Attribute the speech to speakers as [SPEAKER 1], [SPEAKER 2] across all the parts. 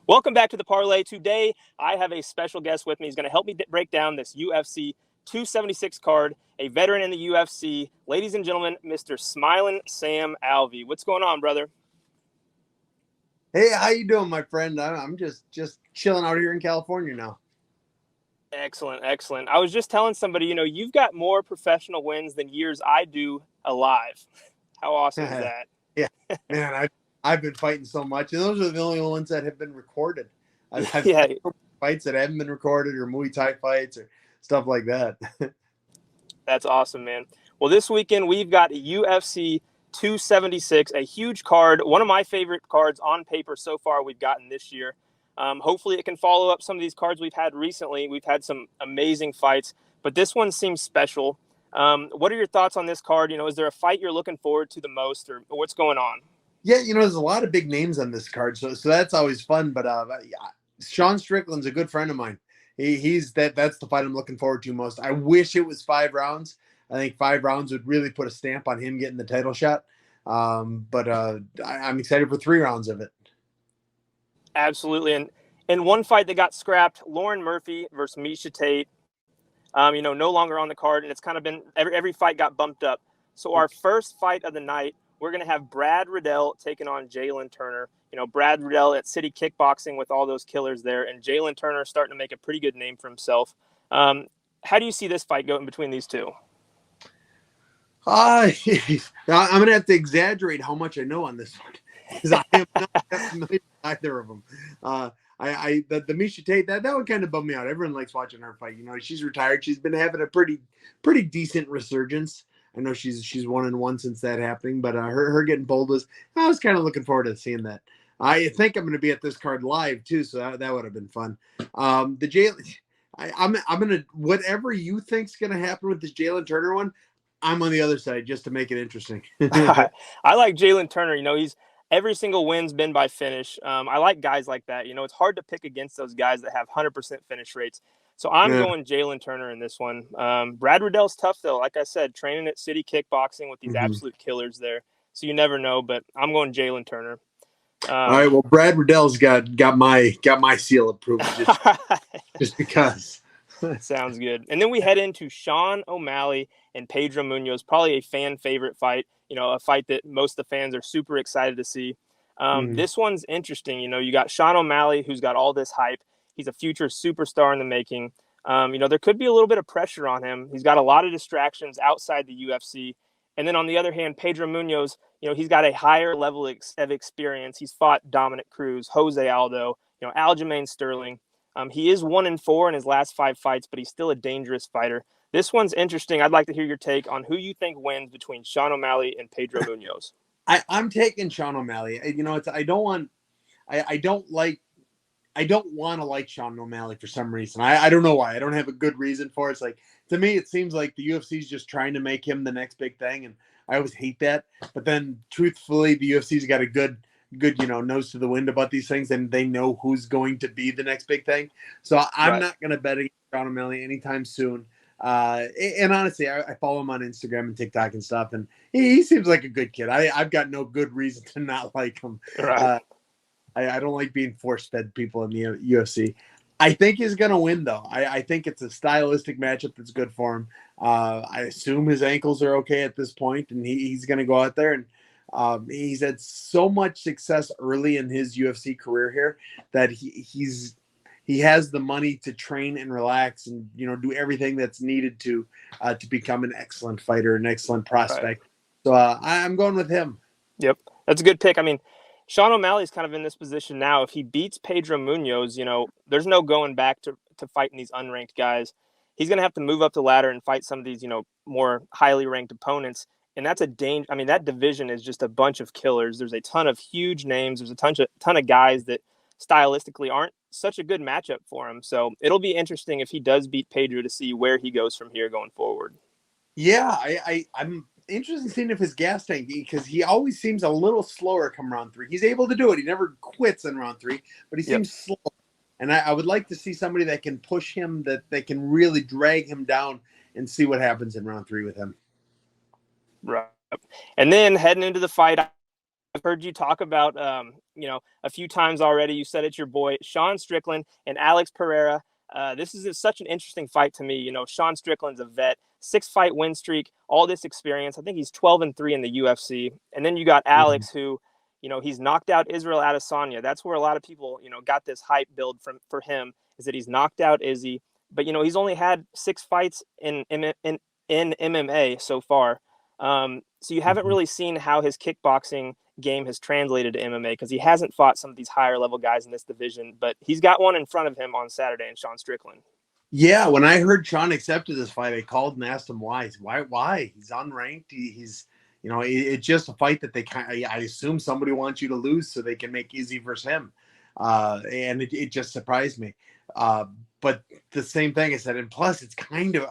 [SPEAKER 1] Welcome back to the Parlay. Today, I have a special guest with me. He's going to help me break down this UFC 276 card, a veteran in the UFC. Ladies and gentlemen, Mr. Smiling Sam Alvey. What's going on, brother?
[SPEAKER 2] Hey, how you doing, my friend? I'm just chilling out here in California now.
[SPEAKER 1] Excellent, excellent. I was just telling somebody, you've got more professional wins than years I do alive. How awesome is that?
[SPEAKER 2] Yeah, man, I've been fighting so much, and those are the only ones that have been recorded. I've
[SPEAKER 1] Yeah,
[SPEAKER 2] fights that haven't been recorded, or Muay Thai fights, or stuff like that.
[SPEAKER 1] that's awesome, man. Well, this weekend we've got UFC 276, a huge card, one of my favorite cards on paper so far we've gotten this year. Hopefully it can follow up some of these cards we've had recently. We've had some amazing fights, but this one seems special. What are your thoughts on this card? Is there a fight you're looking forward to the most, or what's going on?
[SPEAKER 2] Yeah, there's a lot of big names on this card, so that's always fun. But yeah, Sean Strickland's a good friend of mine. That's the fight I'm looking forward to most. I wish it was 5 rounds. I think 5 rounds would really put a stamp on him getting the title shot. But I'm excited for 3 rounds of it.
[SPEAKER 1] Absolutely. And one fight that got scrapped, Lauren Murphy versus Miesha Tate, no longer on the card, and it's kind of been every fight got bumped up. So our first fight of the night, we're going to have Brad Riddell taking on Jalen Turner. Brad Riddell at City Kickboxing with all those killers there, and Jalen Turner starting to make a pretty good name for himself. How do you see this fight going between these two?
[SPEAKER 2] I'm going to have to exaggerate how much I know on this one, because I am not that familiar with either of them. The Miesha Tate, that one kind of bummed me out. Everyone likes watching her fight. She's retired. She's been having a pretty decent resurgence. I know she's 1-1 since that happening, but her getting pulled I was kind of looking forward to seeing that. I think I'm going to be at this card live too, so that would have been fun. I'm gonna, whatever you think's going to happen with this Jalen Turner one, I'm on the other side just to make it interesting.
[SPEAKER 1] I like Jalen Turner. He's every single win's been by finish. I like guys like that. It's hard to pick against those guys that have 100% finish rates. So I'm going Jalen Turner in this one. Brad Riddell's tough, though. Like I said, training at City Kickboxing with these absolute killers there. So you never know, but I'm going Jalen Turner.
[SPEAKER 2] All right. Well, Brad Riddell's got my seal of approval just because.
[SPEAKER 1] Sounds good. And then we head into Sean O'Malley and Pedro Munoz, probably a fan favorite fight. A fight that most of the fans are super excited to see. This one's interesting. You got Sean O'Malley, who's got all this hype. He's a future superstar in the making. There could be a little bit of pressure on him. He's got a lot of distractions outside the UFC. And then on the other hand, Pedro Munoz, he's got a higher level of experience. He's fought Dominic Cruz, Jose Aldo, Aljamain Sterling. He is 1-4 in his last 5 fights, but he's still a dangerous fighter. This one's interesting. I'd like to hear your take on who you think wins between Sean O'Malley and Pedro Munoz.
[SPEAKER 2] I'm taking Sean O'Malley. I don't want to like Sean O'Malley for some reason. I don't know why. I don't have a good reason for it. It's like, to me, it seems like the UFC is just trying to make him the next big thing, and I always hate that. But then, truthfully, the UFC's got a good nose to the wind about these things, and they know who's going to be the next big thing. So I'm not going to bet against Sean O'Malley anytime soon. And honestly, I follow him on Instagram and TikTok and stuff, and he seems like a good kid. I've got no good reason to not like him.
[SPEAKER 1] Right.
[SPEAKER 2] I don't like being force-fed people in the UFC. I think he's going to win, though. I think it's a stylistic matchup that's good for him. I assume his ankles are okay at this point, and he's going to go out there. And he's had so much success early in his UFC career here that he has the money to train and relax and do everything that's needed to become an excellent fighter, an excellent prospect. Right. So I'm going with him.
[SPEAKER 1] Yep, that's a good pick. I mean, Sean O'Malley's kind of in this position now. If he beats Pedro Munoz, there's no going back to fighting these unranked guys. He's going to have to move up the ladder and fight some of these, more highly ranked opponents. And that's a danger. I mean, that division is just a bunch of killers. There's a ton of huge names. There's a ton of guys that stylistically aren't such a good matchup for him. So it'll be interesting if he does beat Pedro to see where he goes from here going forward.
[SPEAKER 2] Yeah, I'm interested in seeing if his gas tank, because he always seems a little slower come round 3. He's able to do it. He never quits in round 3, but he seems slow. And I would like to see somebody that can push him, that can really drag him down, and see what happens in round 3 with him.
[SPEAKER 1] Right. And then heading into the fight I've heard you talk about, a few times already. You said it's your boy, Sean Strickland and Alex Pereira. This is such an interesting fight to me. Sean Strickland's a vet, 6-fight win streak, all this experience. I think he's 12-3 in the UFC. And then you got
[SPEAKER 2] Mhm.
[SPEAKER 1] Alex, who, he's knocked out Israel Adesanya. That's where a lot of people, got this hype build for him, is that he's knocked out Izzy. But, he's only had 6 fights in MMA so far. So you haven't
[SPEAKER 2] Mhm.
[SPEAKER 1] really seen how his kickboxing game has translated to MMA, because he hasn't fought some of these higher level guys in this division, but he's got one in front of him on Saturday in Sean Strickland.
[SPEAKER 2] Yeah, when I heard Sean accepted this fight, I called and asked him why. Why? He's unranked. He's, it's just a fight that they kind of, I assume somebody wants you to lose so they can make Izzy versus him. And it just surprised me. Uh, but the same thing I said, and plus it's kind of,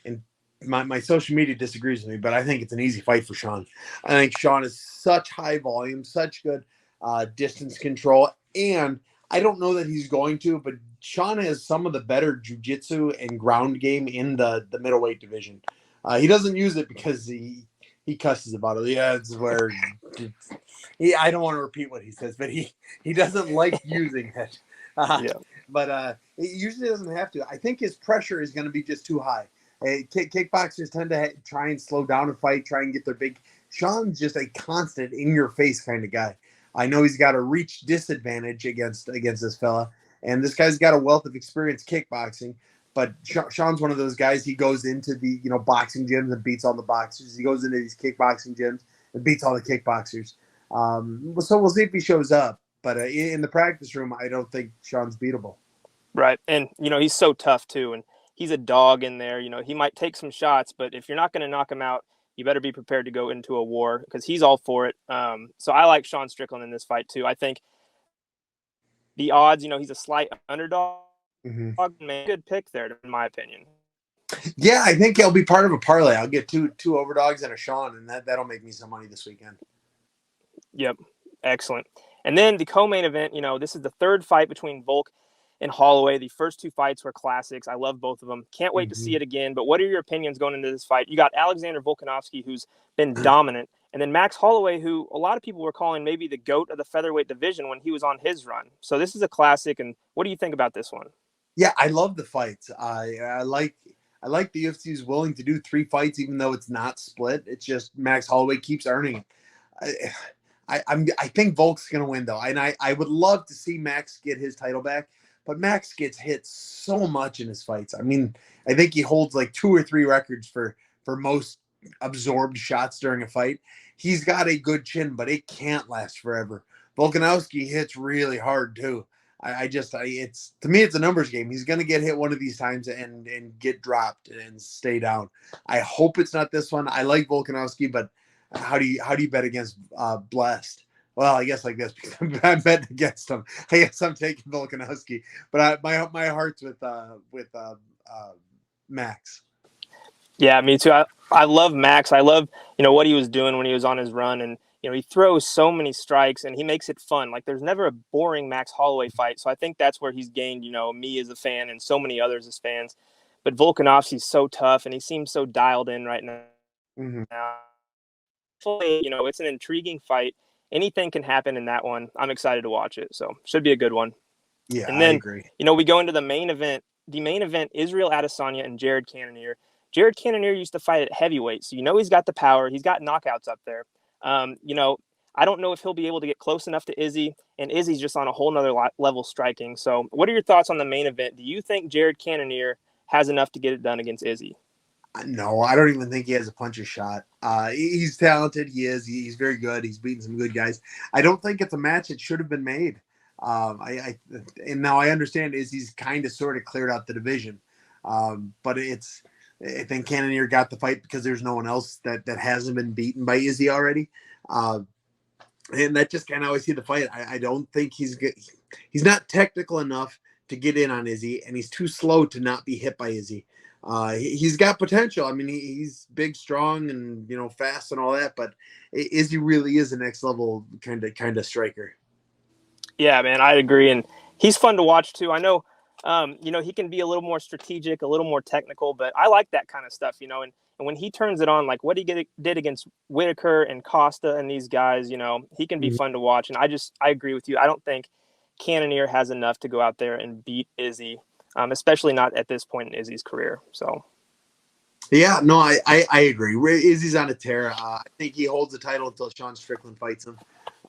[SPEAKER 2] and my social media disagrees with me, but I think it's an easy fight for Sean. I think Sean is such high volume, such good distance control, and I don't know that he's going to, but Sean has some of the better jiu-jitsu and ground game in the middleweight division. He doesn't use it because he cusses about it. Yeah, it's where I don't want to repeat what he says, but he doesn't like using it.
[SPEAKER 1] Yeah.
[SPEAKER 2] But it usually doesn't have to. I think his pressure is going to be just too high. Kickboxers tend to try and slow down a fight, try and get their big. Sean's just a constant in your face kind of guy. I know he's got a reach disadvantage against this fella, and this guy's got a wealth of experience kickboxing. But Sean's one of those guys. He goes into the boxing gyms and beats all the boxers. He goes into these kickboxing gyms and beats all the kickboxers. So we'll see if he shows up. But in the practice room, I don't think Sean's beatable.
[SPEAKER 1] Right. And, he's so tough too. And he's a dog in there. He might take some shots, but if you're not going to knock him out, you better be prepared to go into a war, because he's all for it. So I like Sean Strickland in this fight too. I think the odds, he's a slight underdog.
[SPEAKER 2] Mm-hmm.
[SPEAKER 1] Man, good pick there, in my opinion.
[SPEAKER 2] Yeah, I think he'll be part of a parlay. I'll get two overdogs and a Sean, and that'll make me some money this weekend.
[SPEAKER 1] Yep. Excellent. And then the co-main event, this is the third fight between Volk and Holloway. The first 2 fights were classics. I love both of them. Can't wait to see it again. But what are your opinions going into this fight? You got Alexander Volkanovski, who's been dominant, and then Max Holloway, who a lot of people were calling maybe the GOAT of the featherweight division when he was on his run. So this is a classic. And what do you think about this one?
[SPEAKER 2] Yeah, I love the fights. I like the UFC is willing to do 3 fights, even though it's not split. It's just Max Holloway keeps earning it. I think Volk's going to win, though. And I would love to see Max get his title back. But Max gets hit so much in his fights. I mean, I think he holds like 2 or 3 records for most absorbed shots during a fight. He's got a good chin, but it can't last forever. Volkanovski hits really hard, too. It's to me, it's a numbers game. He's going to get hit one of these times and get dropped and stay down. I hope it's not this one. I like Volkanovski, but how do you bet against Blessed? Well, I guess like this, because I'm betting against him. I guess I'm taking Volkanovski, but my heart's with Max.
[SPEAKER 1] Yeah, me too. I love Max. I love, what he was doing when he was on his run. And, he throws so many strikes and he makes it fun. Like, there's never a boring Max Holloway fight. So I think that's where he's gained, me as a fan and so many others as fans. But Volkanovski's so tough and he seems so dialed in right now.
[SPEAKER 2] Mm-hmm.
[SPEAKER 1] Hopefully, it's an intriguing fight. Anything can happen in that one. I'm excited to watch it. So should be a good one.
[SPEAKER 2] Yeah,
[SPEAKER 1] And
[SPEAKER 2] I
[SPEAKER 1] then,
[SPEAKER 2] agree.
[SPEAKER 1] we go into the main event. The main event, Israel Adesanya and Jared Cannonier. Jared Cannonier used to fight at heavyweight, so he's got the power. He's got knockouts up there. I don't know if he'll be able to get close enough to Izzy, and Izzy's just on a whole nother level striking. So what are your thoughts on the main event? Do you think Jared Cannonier has enough to get it done against Izzy?
[SPEAKER 2] No, I don't even think he has a puncher's shot. He's talented. He is. He's very good. He's beaten some good guys. I don't think it's a match that should have been made. And now I understand Izzy's kind of sort of cleared out the division, but I think Cannonier got the fight because there's no one else that hasn't been beaten by Izzy already. And that just kind of how I see the fight. I don't think he's good. He's not technical enough to get in on Izzy, and he's too slow to not be hit by Izzy. He's got potential. I mean, he's big, strong, and fast and all that. But Izzy really is a next level kind of striker.
[SPEAKER 1] Yeah, man, I agree, and he's fun to watch too. I know, he can be a little more strategic, a little more technical, but I like that kind of stuff. And And when he turns it on, like what he did against Whitaker and Costa and these guys, he can be fun to watch. And I agree with you. I don't think Cannonier has enough to go out there and beat Izzy, especially not at this point in Izzy's career. So.
[SPEAKER 2] Yeah, no, I agree. Izzy's on a tear. I think he holds the title until Sean Strickland fights him.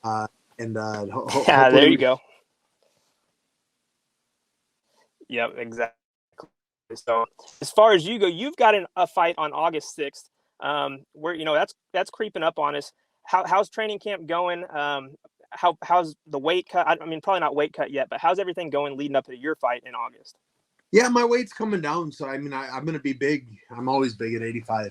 [SPEAKER 1] Yeah, there you go. Yep, exactly. So as far as you go, you've got a fight on August 6th. Where that's creeping up on us. How's training camp going? How's the weight cut? I mean, probably not weight cut yet, but how's everything going leading up to your fight in August?
[SPEAKER 2] Yeah, my weight's coming down. So, I mean, I'm going to be big. I'm always big at 85.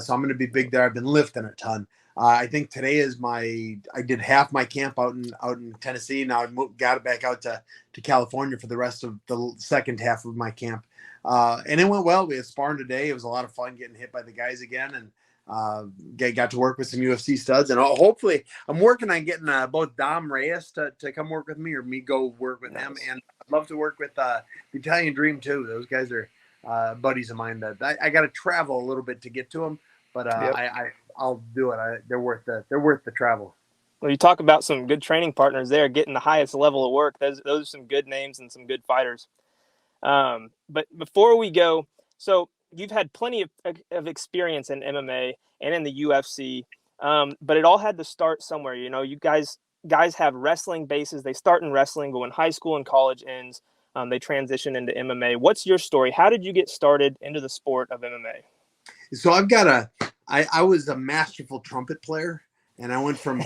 [SPEAKER 2] So I'm going to be big there. I've been lifting a ton. I think today is I did half my camp out in Tennessee. Now I got it back out to California for the rest of the second half of my camp. And it went well. We had sparring today. It was a lot of fun getting hit by the guys again. And got to work with some UFC studs, and hopefully I'm working on getting both Dom Reyes to come work with me, or me go work with him. And I'd love to work with the Italian Dream too. Those guys are buddies of mine that I got to travel a little bit to get to them, but I'll do it. They're worth the travel.
[SPEAKER 1] Well, you talk about some good training partners there, getting the highest level of work. Those are some good names and some good fighters. But before we go, so you've had plenty of experience in MMA and in the UFC, but it all had to start somewhere. You guys have wrestling bases. They start in wrestling, but when high school and college ends, they transition into MMA. What's your story? How did you get started into the sport of MMA?
[SPEAKER 2] So I was a masterful trumpet player, and I went from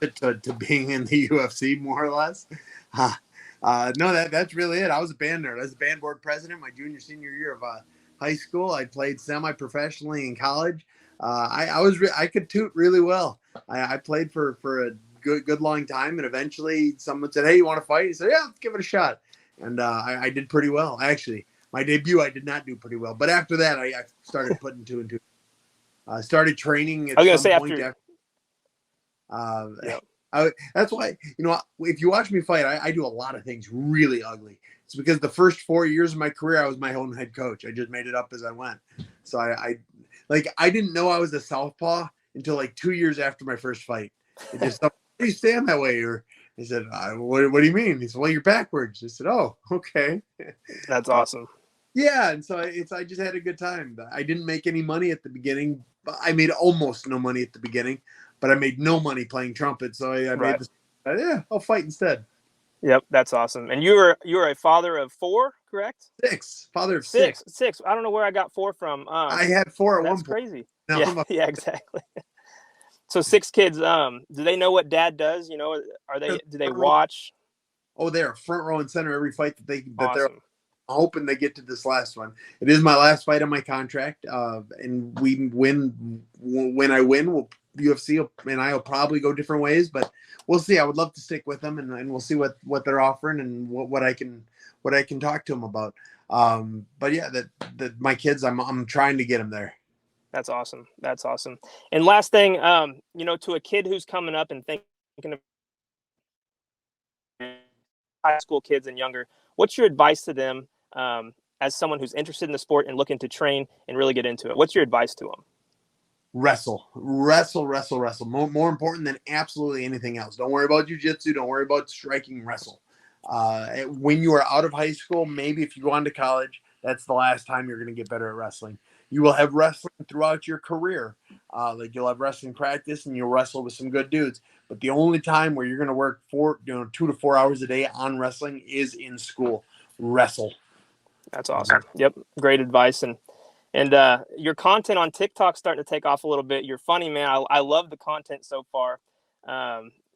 [SPEAKER 2] to being in the UFC more or less. No, that's really it. I was a band nerd. I was a band board president my senior year of high school. I played semi-professionally in college. I could toot really well. I played for a good long time, and eventually someone said, "Hey, you want to fight?" He said, "Yeah, let's give it a shot." And I did pretty well. Actually, my debut I did not do pretty well, but after that I started putting two and two. I started training at some point after. That's why, if you watch me fight, I do a lot of things really ugly. It's because the first 4 years of my career, I was my own head coach. I just made it up as I went. So I didn't know I was a southpaw until like 2 years after my first fight. It just, "Why do you stand that way?" Or he said, what do you mean?" He said, "Well, you're backwards." I said, "Oh, okay."
[SPEAKER 1] That's awesome.
[SPEAKER 2] Yeah, and so I just had a good time. I didn't make any money at the beginning. I made almost no money at the beginning, but I made no money playing trumpet. So I made I'll fight instead.
[SPEAKER 1] Yep, that's awesome. And you were a father of 4, correct?
[SPEAKER 2] 6, father of 6.
[SPEAKER 1] 6. I don't know where I got 4 from.
[SPEAKER 2] I had 4 at one point.
[SPEAKER 1] That's crazy.
[SPEAKER 2] No,
[SPEAKER 1] yeah, exactly. So 6 kids. Do they know what dad does? Do they watch?
[SPEAKER 2] Oh, they're front row and center every fight
[SPEAKER 1] Awesome.
[SPEAKER 2] they're hoping they get to this last one. It is my last fight on my contract, and we win. When I win, UFC and I will probably go different ways, but we'll see. I would love to stick with them, and we'll see what they're offering and what I can talk to them about. But yeah, that my kids, I'm trying to get them there.
[SPEAKER 1] That's awesome. That's awesome. And last thing, to a kid who's coming up and thinking of high school kids and younger, what's your advice to them as someone who's interested in the sport and looking to train and really get into it? What's your advice to them?
[SPEAKER 2] Wrestle. More important than absolutely anything else. Don't worry about jiu-jitsu. Don't worry about striking. Wrestle. When you are out of high school, maybe if you go on to college, that's the last time you're going to get better at wrestling. You will have wrestling throughout your career. Like you'll have wrestling practice and you'll wrestle with some good dudes. But the only time where you're going to work 2 to 4 hours a day on wrestling is in school. Wrestle.
[SPEAKER 1] That's awesome. Yep. Great advice. And your content on TikTok starting to take off a little bit. You're funny, man. I love the content so far.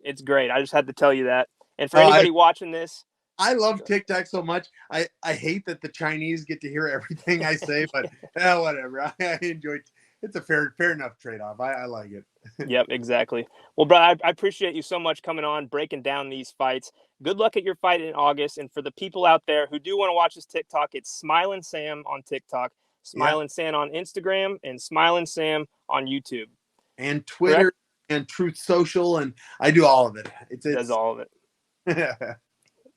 [SPEAKER 1] It's great. I just had to tell you that. And for anybody watching this,
[SPEAKER 2] I love TikTok so much. I hate that the Chinese get to hear everything I say, but whatever. I enjoy it. It's a fair enough trade-off. I like it.
[SPEAKER 1] Yep, exactly. Well, bro, I appreciate you so much coming on, breaking down these fights. Good luck at your fight in August. And for the people out there who do want to watch this TikTok, it's Smilin' Sam on TikTok, Smilin' Sam on Instagram, and Smilin' Sam on YouTube.
[SPEAKER 2] And Twitter. Correct? And Truth Social, and I do all of it. It
[SPEAKER 1] does all of it.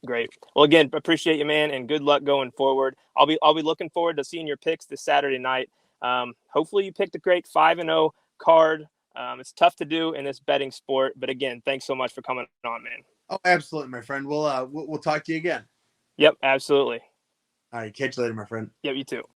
[SPEAKER 1] Great. Well, again, appreciate you, man, and good luck going forward. I'll be looking forward to seeing your picks this Saturday night. Hopefully you picked a great 5-0 card. It's tough to do in this betting sport, but again, thanks so much for coming on, man.
[SPEAKER 2] Oh, absolutely, my friend. We'll talk to you again.
[SPEAKER 1] Yep, absolutely.
[SPEAKER 2] All right, catch you later, my friend.
[SPEAKER 1] Yep, you too.